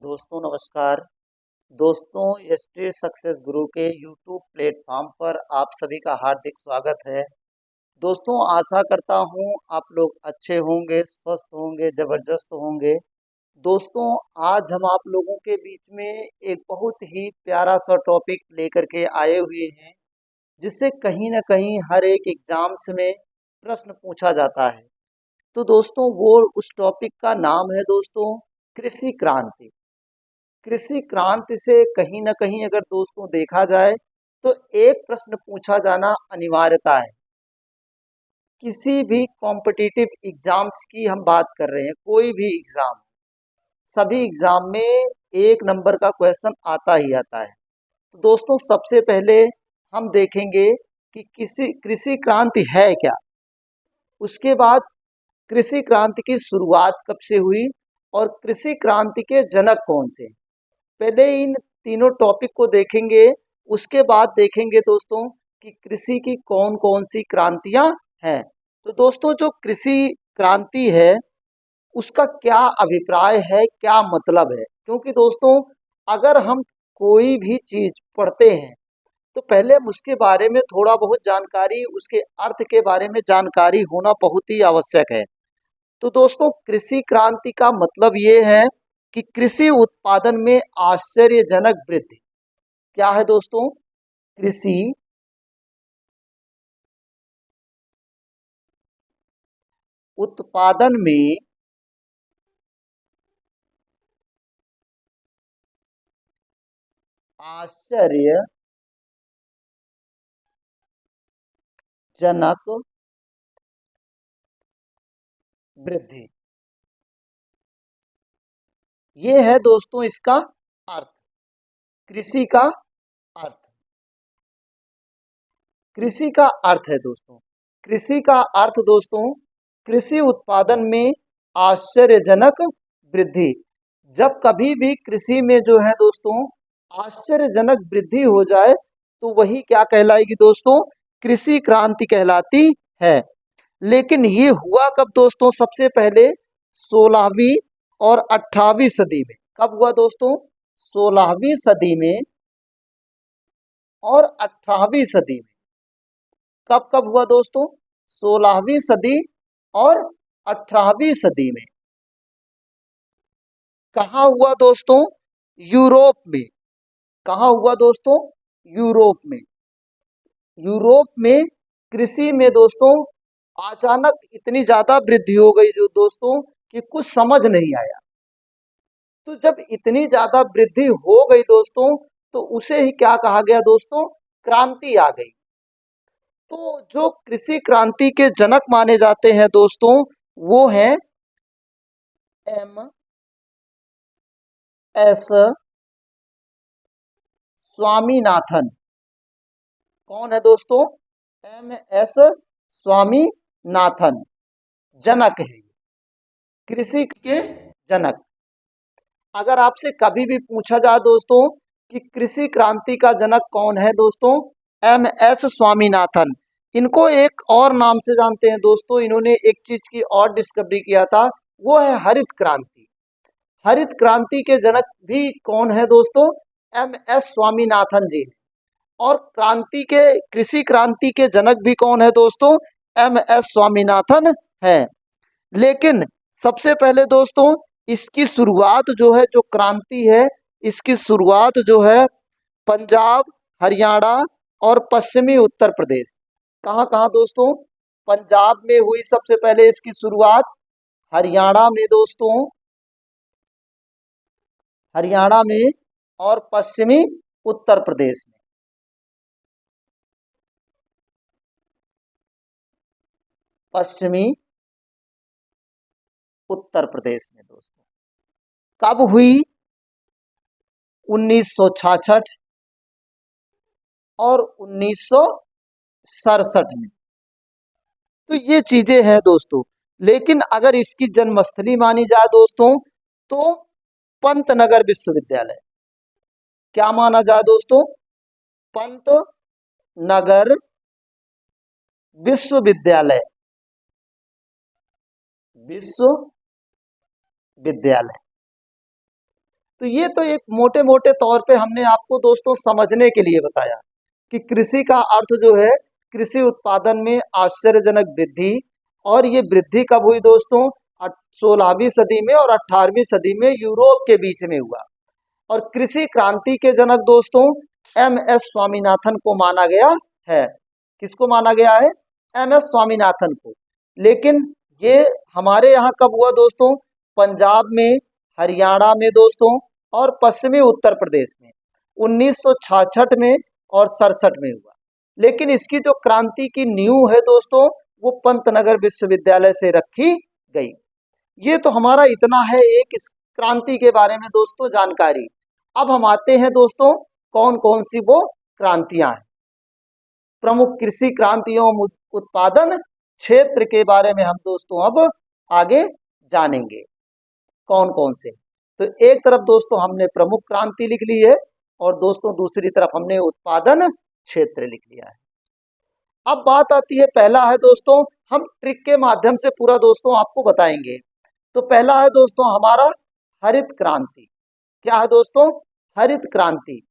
दोस्तों नमस्कार। दोस्तों स्ट्रीट सक्सेस गुरु के यूट्यूब प्लेटफॉर्म पर आप सभी का हार्दिक स्वागत है। दोस्तों आशा करता हूँ आप लोग अच्छे होंगे, स्वस्थ होंगे, जबरदस्त होंगे। दोस्तों आज हम आप लोगों के बीच में एक बहुत ही प्यारा सा टॉपिक लेकर के आए हुए हैं, जिससे कहीं ना कहीं हर एक एग्जाम्स में प्रश्न पूछा जाता है। तो दोस्तों वो उस टॉपिक का नाम है दोस्तों कृषि क्रांति। कृषि क्रांति से कहीं ना कहीं अगर दोस्तों देखा जाए तो एक प्रश्न पूछा जाना अनिवार्यता है। किसी भी कॉम्पिटिटिव एग्जाम्स की हम बात कर रहे हैं, कोई भी एग्जाम, सभी एग्जाम में एक नंबर का क्वेश्चन आता ही आता है। तो दोस्तों सबसे पहले हम देखेंगे कि किसी कृषि क्रांति है क्या। उसके बाद कृषि क्रांति की शुरुआत कब से हुई और कृषि क्रांति के जनक कौन से। पहले इन तीनों टॉपिक को देखेंगे, उसके बाद देखेंगे दोस्तों कि कृषि की कौन कौन सी क्रांतियां हैं। तो दोस्तों जो कृषि क्रांति है उसका क्या अभिप्राय है, क्या मतलब है, क्योंकि दोस्तों अगर हम कोई भी चीज पढ़ते हैं तो पहले हम उसके बारे में थोड़ा बहुत जानकारी, उसके अर्थ के बारे में जानकारी होना बहुत ही आवश्यक है। तो दोस्तों कृषि क्रांति का मतलब ये है कि कृषि उत्पादन में आश्चर्यजनक वृद्धि। क्या है दोस्तों? कृषि उत्पादन में आश्चर्यजनक वृद्धि, ये है दोस्तों इसका अर्थ। कृषि का अर्थ, कृषि का अर्थ है दोस्तों, कृषि का अर्थ दोस्तों कृषि उत्पादन में आश्चर्यजनक वृद्धि। जब कभी भी कृषि में जो है दोस्तों आश्चर्यजनक वृद्धि हो जाए तो वही क्या कहलाएगी दोस्तों? कृषि क्रांति कहलाती है। लेकिन ये हुआ कब दोस्तों? सबसे पहले 16वीं और 18वीं सदी में। कब हुआ दोस्तों? 16वीं सदी में और 18वीं सदी में। कब कब हुआ दोस्तों? 16वीं सदी और 18वीं सदी में। कहाँ हुआ दोस्तों? यूरोप में। कहाँ हुआ दोस्तों? यूरोप में। यूरोप में कृषि में दोस्तों अचानक इतनी ज्यादा वृद्धि हो गई जो दोस्तों कि कुछ समझ नहीं आया। तो जब इतनी ज्यादा वृद्धि हो गई दोस्तों तो उसे ही क्या कहा गया दोस्तों? क्रांति आ गई। तो जो कृषि क्रांति के जनक माने जाते हैं दोस्तों वो हैं एम एस स्वामीनाथन। कौन है दोस्तों? एम एस स्वामीनाथन जनक है, कृषि के जनक। अगर आपसे कभी भी पूछा जाए दोस्तों कि कृषि क्रांति का जनक कौन है दोस्तों, एम एस स्वामीनाथन। इनको एक और नाम से जानते हैं दोस्तों, इन्होंने एक चीज की और डिस्कवरी किया था, वो है हरित क्रांति। हरित क्रांति के जनक भी कौन है दोस्तों? एम एस स्वामीनाथन जी। और क्रांति के कृषि क्रांति के जनक भी कौन है दोस्तों? एम एस स्वामीनाथन है। लेकिन सबसे पहले दोस्तों इसकी शुरुआत जो है, जो क्रांति है, इसकी शुरुआत जो है पंजाब, हरियाणा और पश्चिमी उत्तर प्रदेश। कहाँ कहाँ दोस्तों? पंजाब में हुई सबसे पहले इसकी शुरुआत, हरियाणा में दोस्तों, हरियाणा में और पश्चिमी उत्तर प्रदेश में। पश्चिमी उत्तर प्रदेश में दोस्तों कब हुई? 1966 और 1967 में। तो ये चीजें हैं दोस्तों। लेकिन अगर इसकी जन्मस्थली मानी जाए दोस्तों तो पंतनगर विश्वविद्यालय। क्या माना जाए दोस्तों? पंत नगर विश्वविद्यालय। विश्वविद्यालय तो ये तो एक मोटे मोटे तौर पे हमने आपको दोस्तों समझने के लिए बताया कि कृषि का अर्थ जो है कृषि उत्पादन में आश्चर्यजनक वृद्धि। और ये वृद्धि कब हुई दोस्तों? 16वीं सदी में और 18वीं सदी में यूरोप के बीच में हुआ। और कृषि क्रांति के जनक दोस्तों एम.एस. स्वामीनाथन को माना गया है। किसको माना गया है? एम.एस. स्वामीनाथन को। लेकिन ये हमारे यहाँ कब हुआ दोस्तों? पंजाब में, हरियाणा में दोस्तों, और पश्चिमी उत्तर प्रदेश में 1966 में और 67 में हुआ। लेकिन इसकी जो क्रांति की नींव है दोस्तों वो पंतनगर विश्वविद्यालय से रखी गई। ये तो हमारा इतना है एक इस क्रांति के बारे में दोस्तों जानकारी। अब हम आते हैं दोस्तों कौन कौन सी वो क्रांतियां हैं। प्रमुख कृषि क्रांतियों उत्पादन क्षेत्र के बारे में हम दोस्तों अब आगे जानेंगे कौन कौन से। तो एक तरफ दोस्तों हमने प्रमुख क्रांति लिख ली है और दोस्तों दूसरी तरफ हमने उत्पादन क्षेत्र लिख लिया है। अब बात आती है, पहला है दोस्तों, हम ट्रिक के माध्यम से पूरा दोस्तों आपको बताएंगे। तो पहला है दोस्तों हमारा हरित क्रांति। क्या है दोस्तों? हरित क्रांति।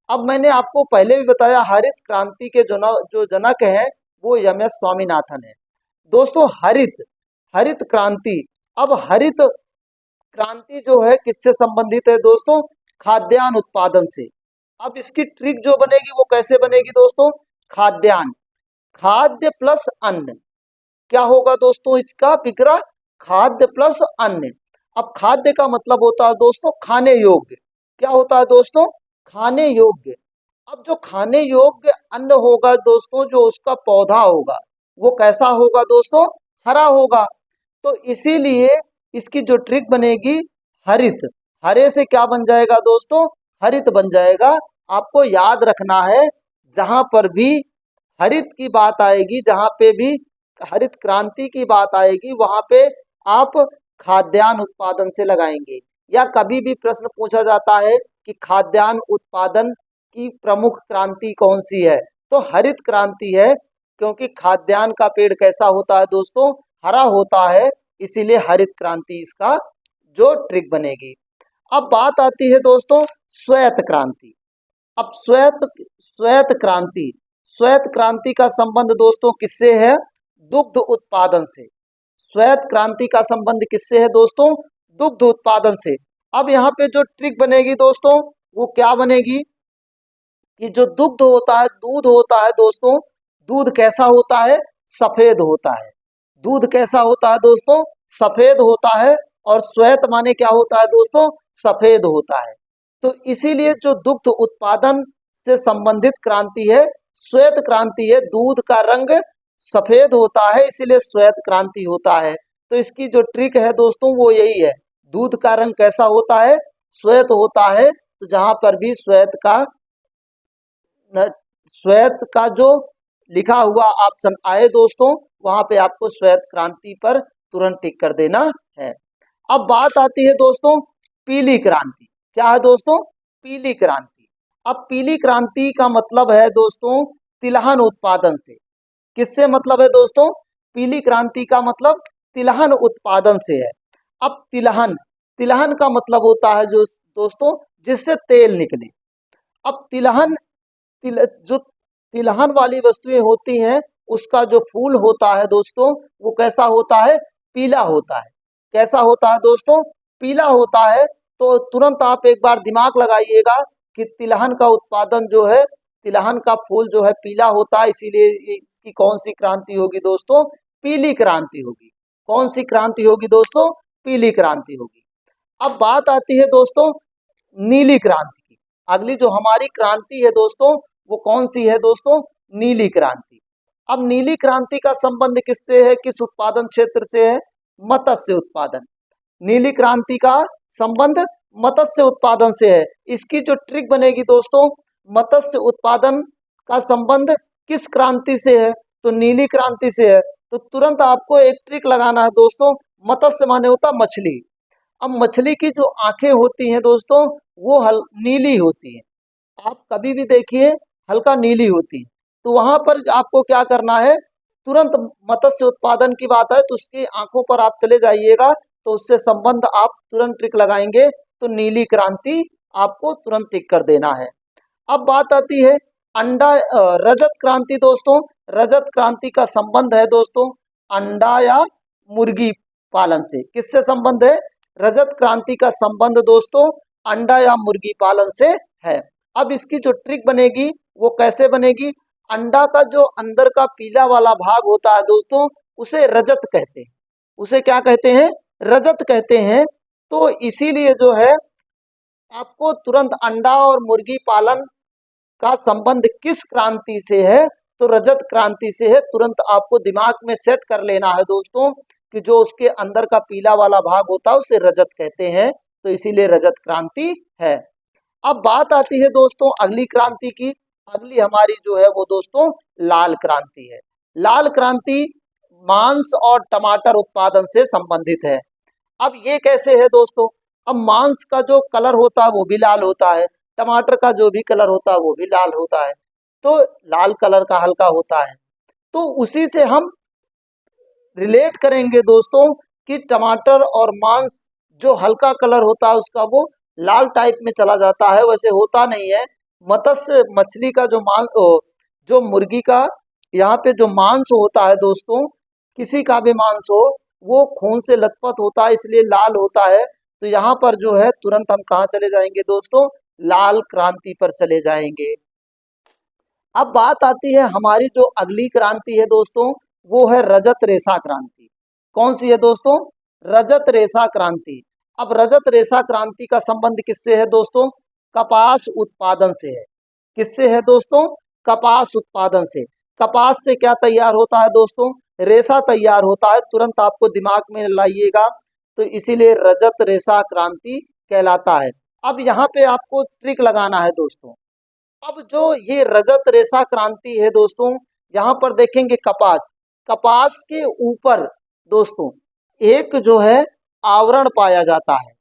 अब मैंने आपको पहले भी बताया हरित क्रांति के जो जनक हैं वो एम.एस. स्वामीनाथन है। दोस्तों हरित क्रांति। अब हरित क्रांति जो है किससे संबंधित है दोस्तों? खाद्यान्न उत्पादन से। अब इसकी ट्रिक जो बनेगी वो कैसे बनेगी दोस्तों? खाद्यान्न, खाद्य प्लस अन्न। क्या होगा दोस्तों इसका विग्रह? खाद्य प्लस अन्न। अब खाद्य का मतलब होता है दोस्तों खाने योग्य। क्या होता है दोस्तों? खाने योग्य। अब जो खाने योग्य अन्न होगा दोस्तों, जो उसका पौधा होगा वो कैसा होगा दोस्तों? हरा होगा। तो इसीलिए इसकी जो ट्रिक बनेगी हरित। हरे से क्या बन जाएगा दोस्तों? हरित बन जाएगा। आपको याद रखना है जहां पर भी हरित की बात आएगी, जहां पे भी हरित क्रांति की बात आएगी वहां पे आप खाद्यान्न उत्पादन से लगाएंगे। या कभी भी प्रश्न पूछा जाता है कि खाद्यान्न उत्पादन की प्रमुख क्रांति कौन सी है, तो हरित क्रांति है। क्योंकि खाद्यान्न का पेड़ कैसा होता है दोस्तों? हरा होता है। इसीलिए हरित क्रांति इसका जो ट्रिक बनेगी। अब बात आती है दोस्तों श्वेत क्रांति। अब श्वेत क्रांति का संबंध दोस्तों किससे है? दुग्ध उत्पादन से। श्वेत क्रांति का संबंध किससे है दोस्तों? दुग्ध उत्पादन से। अब यहाँ पे जो ट्रिक बनेगी दोस्तों वो क्या बनेगी कि जो दुग्ध होता है, दूध होता है दोस्तों, दूध कैसा होता है? सफेद होता है। दूध कैसा होता है दोस्तों? सफेद होता है। और श्वेत माने क्या होता है दोस्तों? सफेद होता है। तो इसीलिए जो दुग्ध उत्पादन से संबंधित क्रांति है श्वेत क्रांति है। दूध का रंग सफेद होता है इसीलिए श्वेत क्रांति होता है। तो इसकी जो ट्रिक है दोस्तों वो यही है, दूध का रंग कैसा होता है? श्वेत होता है। तो जहां पर भी श्वेत का जो लिखा हुआ ऑप्शन आए दोस्तों वहां पे आपको श्वेत क्रांति पर तुरंत टिक कर देना है। अब बात आती है दोस्तों पीली क्रांति। क्या है दोस्तों? पीली क्रांति। अब पीली क्रांति का मतलब है दोस्तों तिलहन उत्पादन से। किससे मतलब है दोस्तों? पीली क्रांति का मतलब तिलहन उत्पादन से है। अब तिलहन का मतलब होता है जो दोस्तों जिससे तेल निकले। अब जो तिलहन वाली वस्तुएं होती हैं उसका जो फूल होता है दोस्तों वो कैसा होता है? पीला होता है। कैसा होता है दोस्तों? पीला होता है। तो तुरंत आप एक बार दिमाग लगाइएगा कि तिलहन का उत्पादन जो है, तिलहन का फूल जो है पीला होता है, इसीलिए इसकी कौन सी क्रांति होगी दोस्तों? पीली क्रांति होगी। कौन सी क्रांति होगी दोस्तों? पीली क्रांति होगी। अब बात आती है दोस्तों नीली क्रांति की। अगली जो हमारी क्रांति है दोस्तों वो कौन सी है दोस्तों? नीली क्रांति। अब नीली क्रांति का संबंध किससे है? किस उत्पादन क्षेत्र से है? मत्स्य उत्पादन। नीली क्रांति का संबंध मत्स्य उत्पादन से है। इसकी जो ट्रिक बनेगी दोस्तों, मत्स्य उत्पादन का संबंध किस क्रांति से है? तो नीली क्रांति से है। तो तुरंत आपको एक ट्रिक लगाना है दोस्तों, मत्स्य माने होता मछली। अब मछली की जो आंखें होती हैं दोस्तों वो नीली होती हैं। आप कभी भी देखिए हल्का नीली होती है। तो वहां पर आपको क्या करना है, तुरंत मत्स्य उत्पादन की बात है तो उसकी आंखों पर आप चले जाइएगा, तो उससे संबंध आप तुरंत ट्रिक लगाएंगे तो नीली क्रांति आपको तुरंत टिक कर देना है। अब बात आती है रजत क्रांति दोस्तों। रजत क्रांति का संबंध है दोस्तों अंडा या मुर्गी पालन से। किससे संबंध है? रजत क्रांति का संबंध दोस्तों अंडा या मुर्गी पालन से है। अब इसकी जो ट्रिक बनेगी वो कैसे बनेगी? अंडा का जो अंदर का पीला वाला भाग होता है दोस्तों उसे रजत कहते हैं। उसे क्या कहते हैं? रजत कहते हैं। तो इसीलिए जो है आपको तुरंत अंडा और मुर्गी पालन का संबंध किस क्रांति से है? तो रजत क्रांति से है। तुरंत आपको दिमाग में सेट कर लेना है दोस्तों कि जो उसके अंदर का पीला वाला भाग होता है उसे रजत कहते हैं, तो इसीलिए रजत क्रांति है। अब बात आती है दोस्तों अगली क्रांति की। अगली हमारी जो है वो दोस्तों लाल क्रांति है। लाल क्रांति मांस और टमाटर उत्पादन से संबंधित है। अब ये कैसे है दोस्तों? अब मांस का जो कलर होता है वो भी लाल होता है, टमाटर का जो भी कलर होता है वो भी लाल होता है, तो लाल कलर का हल्का होता है। तो उसी से हम रिलेट करेंगे दोस्तों कि टमाटर और मांस जो हल्का कलर होता है उसका वो लाल टाइप में चला जाता है, वैसे होता नहीं है। मत्स्य मछली का जो जो मुर्गी का यहाँ पे जो मांस होता है दोस्तों, किसी का भी मांस हो वो खून से लथपथ होता है इसलिए लाल होता है। तो यहाँ पर जो है तुरंत हम कहाँ चले जाएंगे दोस्तों? लाल क्रांति पर चले जाएंगे। अब बात आती है हमारी जो अगली क्रांति है दोस्तों वो है रजत रेशा क्रांति। कौन सी है दोस्तों? रजत रेशा क्रांति। अब रजत रेशा क्रांति का संबंध किससे है दोस्तों? कपास उत्पादन से है। किससे है दोस्तों? कपास उत्पादन से। कपास से क्या तैयार होता है दोस्तों? रेशा तैयार होता है। तुरंत आपको दिमाग में लाइएगा, तो इसीलिए रजत रेशा क्रांति कहलाता है। अब यहाँ पे आपको ट्रिक लगाना है दोस्तों। अब जो ये रजत रेशा क्रांति है दोस्तों, यहाँ पर देखेंगे कपास, कपास के ऊपर दोस्तों एक जो है आवरण पाया जाता है,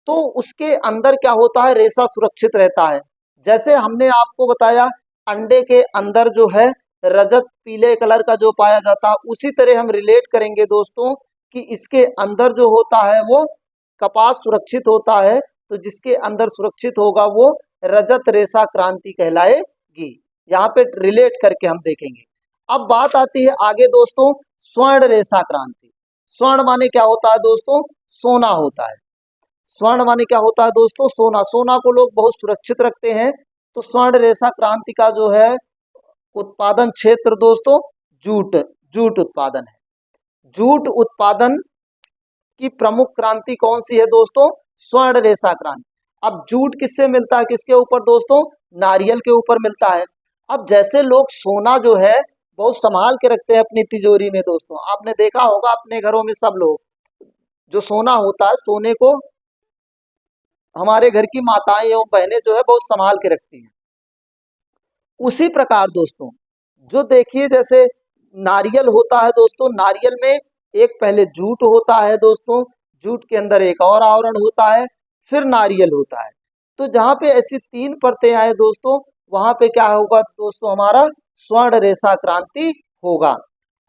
तो उसके अंदर क्या होता है? रेशा सुरक्षित रहता है। जैसे हमने आपको बताया अंडे के अंदर जो है रजत पीले कलर का जो पाया जाता है, उसी तरह हम रिलेट करेंगे दोस्तों कि इसके अंदर जो होता है वो कपास सुरक्षित होता है, तो जिसके अंदर सुरक्षित होगा वो रजत रेशा क्रांति कहलाएगी। यहाँ पे रिलेट करके हम देखेंगे। अब बात आती है आगे दोस्तों स्वर्ण रेशा क्रांति। स्वर्ण माने क्या होता है दोस्तों? सोना होता है। स्वर्ण माने क्या होता है दोस्तों? सोना। सोना को लोग बहुत सुरक्षित रखते हैं। तो स्वर्ण रेशा क्रांति का जो है उत्पादन क्षेत्र दोस्तों जूट, जूट उत्पादन है। जूट उत्पादन की प्रमुख क्रांति कौन सी है दोस्तों? स्वर्ण रेशा क्रांति। अब जूट किससे मिलता है? किसके ऊपर दोस्तों? नारियल के ऊपर मिलता है। अब जैसे लोग सोना जो है बहुत संभाल के रखते हैं अपनी तिजोरी में दोस्तों, आपने देखा होगा अपने घरों में सब लोग जो सोना होता है, सोने को हमारे घर की माताएं एवं बहनें जो है बहुत संभाल के रखती हैं। उसी प्रकार दोस्तों जो देखिए जैसे नारियल होता है दोस्तों, नारियल में एक पहले जूट होता है दोस्तों, जूट के अंदर एक और आवरण होता है, फिर नारियल होता है। तो जहाँ पे ऐसी तीन परतें आए दोस्तों, वहां पे क्या होगा दोस्तों? हमारा स्वर्ण रेशा क्रांति होगा।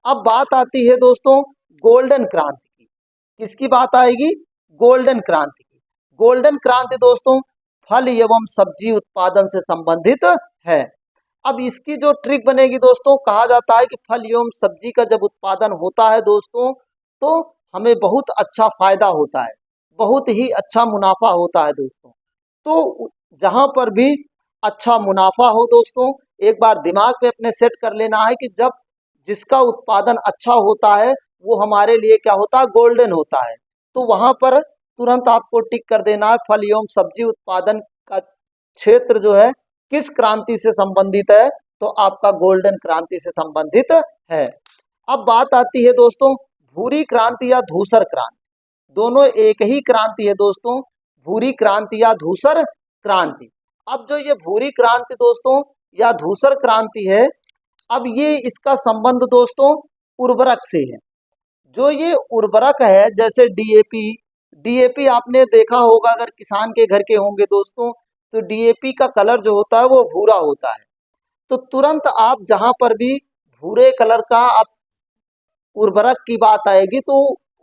अब बात आती है दोस्तों गोल्डन क्रांति की। किसकी बात आएगी? गोल्डन क्रांति की। गोल्डन क्रांति दोस्तों फल एवं सब्जी उत्पादन से संबंधित है। अब इसकी जो ट्रिक बनेगी दोस्तों, कहा जाता है कि फल एवं सब्जी का जब उत्पादन होता है दोस्तों तो हमें बहुत अच्छा फायदा होता है, बहुत ही अच्छा मुनाफा होता है दोस्तों। तो जहां पर भी अच्छा मुनाफा हो दोस्तों, एक बार दिमाग में अपने सेट कर लेना है कि जब जिसका उत्पादन अच्छा होता है वो हमारे लिए क्या होता है? गोल्डन होता है। तो वहां पर तुरंत आपको टिक कर देना है फल एवं सब्जी उत्पादन का क्षेत्र जो है किस क्रांति से संबंधित है? तो आपका गोल्डन क्रांति से संबंधित है। अब बात आती है दोस्तों भूरी क्रांति या धूसर क्रांति। दोनों एक ही क्रांति है दोस्तों, भूरी क्रांति या धूसर क्रांति। अब जो ये भूरी क्रांति दोस्तों या धूसर क्रांति है, अब ये इसका संबंध दोस्तों उर्वरक से है। जो ये उर्वरक है जैसे डीएपी, डीएपी आपने देखा होगा अगर किसान के घर के होंगे दोस्तों, तो डीएपी का कलर जो होता है वो भूरा होता है। तो तुरंत आप जहां पर भी भूरे कलर का आप उर्वरक की बात आएगी तो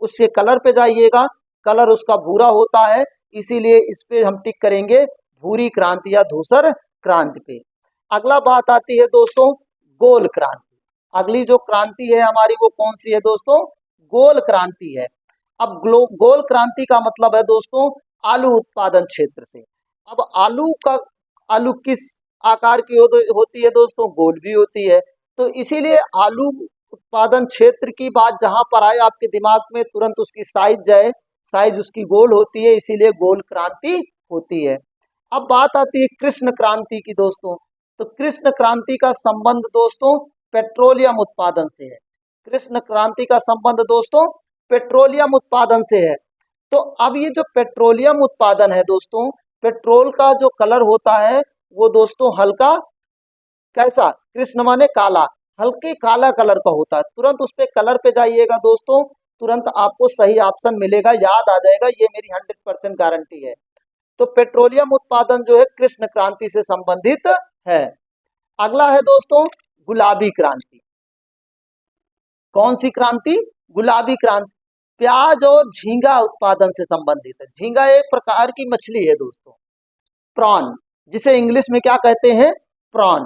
उससे कलर पे जाइएगा, कलर उसका भूरा होता है, इसीलिए इस पे हम टिक करेंगे भूरी क्रांति या धूसर क्रांति पे। अगला बात आती है दोस्तों गोल क्रांति। अगली जो क्रांति है हमारी वो कौन सी है दोस्तों? गोल क्रांति है। अब गोल क्रांति का मतलब है दोस्तों आलू उत्पादन क्षेत्र से। अब आलू किस आकार की होती है दोस्तों? गोल भी होती है। तो इसीलिए आलू उत्पादन क्षेत्र की बात जहां पर आए आपके दिमाग में तुरंत उसकी साइज जाए, साइज उसकी गोल होती है, इसीलिए गोल क्रांति होती है। अब बात आती है कृष्ण क्रांति की दोस्तों। तो कृष्ण क्रांति का संबंध दोस्तों पेट्रोलियम उत्पादन से है। कृष्ण क्रांति का संबंध दोस्तों पेट्रोलियम उत्पादन से है। तो अब ये जो पेट्रोलियम उत्पादन है दोस्तों, पेट्रोल का जो कलर होता है वो दोस्तों हल्का कैसा? कृष्ण माने काला, हल्के काला कलर का होता है। तुरंत उस पे कलर पे जाइएगा दोस्तों, तुरंत आपको सही ऑप्शन मिलेगा, याद आ जाएगा, ये मेरी 100% गारंटी है। तो पेट्रोलियम उत्पादन जो है कृष्ण क्रांति से संबंधित है। अगला है दोस्तों गुलाबी क्रांति। कौन सी क्रांति? गुलाबी क्रांति। प्याज और झींगा उत्पादन से संबंधित है। झींगा एक प्रकार की मछली है दोस्तों, प्रॉन, जिसे इंग्लिश में क्या कहते हैं? प्रॉन।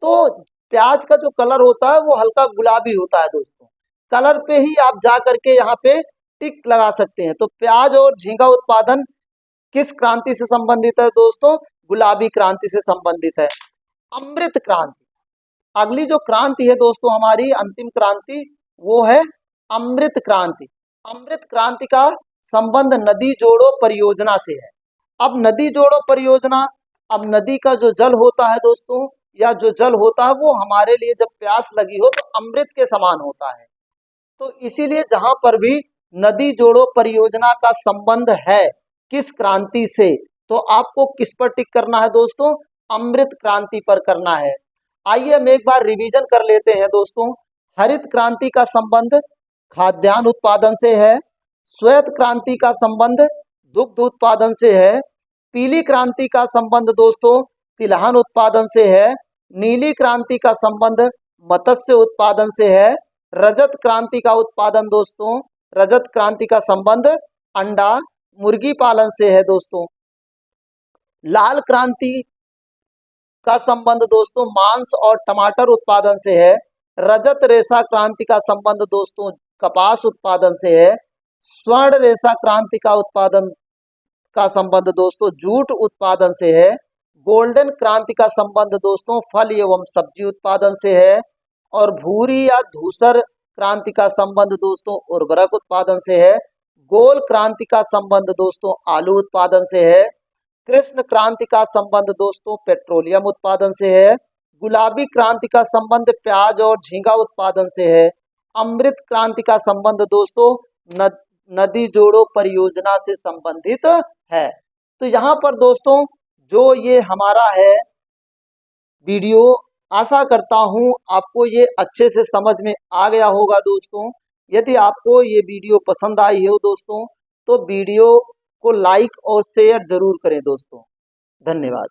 तो प्याज का जो कलर होता है वो हल्का गुलाबी होता है दोस्तों। कलर पे ही आप जा करके यहाँ पे टिक लगा सकते हैं। तो प्याज और झींगा उत्पादन किस क्रांति से संबंधित है दोस्तों? गुलाबी क्रांति से संबंधित है। अमृत क्रांति। अगली जो क्रांति है दोस्तों हमारी अंतिम क्रांति वो है अमृत क्रांति। अमृत क्रांति का संबंध नदी जोड़ो परियोजना से है। अब नदी जोड़ो परियोजना, अब नदी का जो जल होता है दोस्तों या जो जल होता है वो हमारे लिए जब प्यास लगी हो तो अमृत के समान होता है। तो इसीलिए जहां पर भी नदी जोड़ो परियोजना का संबंध है किस क्रांति से, तो आपको किस पर टिक करना है दोस्तों? अमृत क्रांति पर करना है। आइए हम एक बार रिवीजन कर लेते हैं दोस्तों। हरित क्रांति का संबंध खाद्यान्न उत्पादन से है। श्वेत क्रांति का संबंध दुग्ध उत्पादन से है। पीली क्रांति का संबंध दोस्तों तिलहन उत्पादन से है। नीली क्रांति का संबंध मत्स्य उत्पादन से है। रजत क्रांति का उत्पादन दोस्तों, रजत क्रांति का संबंध अंडा मुर्गी पालन से है दोस्तों। लाल क्रांति का संबंध दोस्तों मांस और टमाटर उत्पादन से है। रजत रेशा क्रांति का संबंध दोस्तों कपास उत्पादन से है। स्वर्ण रेशा क्रांति का उत्पादन का संबंध दोस्तों जूट उत्पादन से है। गोल्डन क्रांति का संबंध दोस्तों फल एवं सब्जी उत्पादन से है। और भूरी या धूसर क्रांति का संबंध दोस्तों उर्वरक उत्पादन से है। गोल क्रांति का संबंध दोस्तों आलू उत्पादन से है। कृष्ण क्रांति का संबंध दोस्तों पेट्रोलियम उत्पादन से है। गुलाबी क्रांति का संबंध प्याज और झींगा उत्पादन से है। अमृत क्रांति का संबंध दोस्तों नदी जोड़ो परियोजना से संबंधित है। तो यहाँ पर दोस्तों जो ये हमारा है वीडियो, आशा करता हूँ आपको ये अच्छे से समझ में आ गया होगा दोस्तों। यदि आपको ये वीडियो पसंद आई हो दोस्तों तो वीडियो को लाइक और शेयर जरूर करें दोस्तों। धन्यवाद।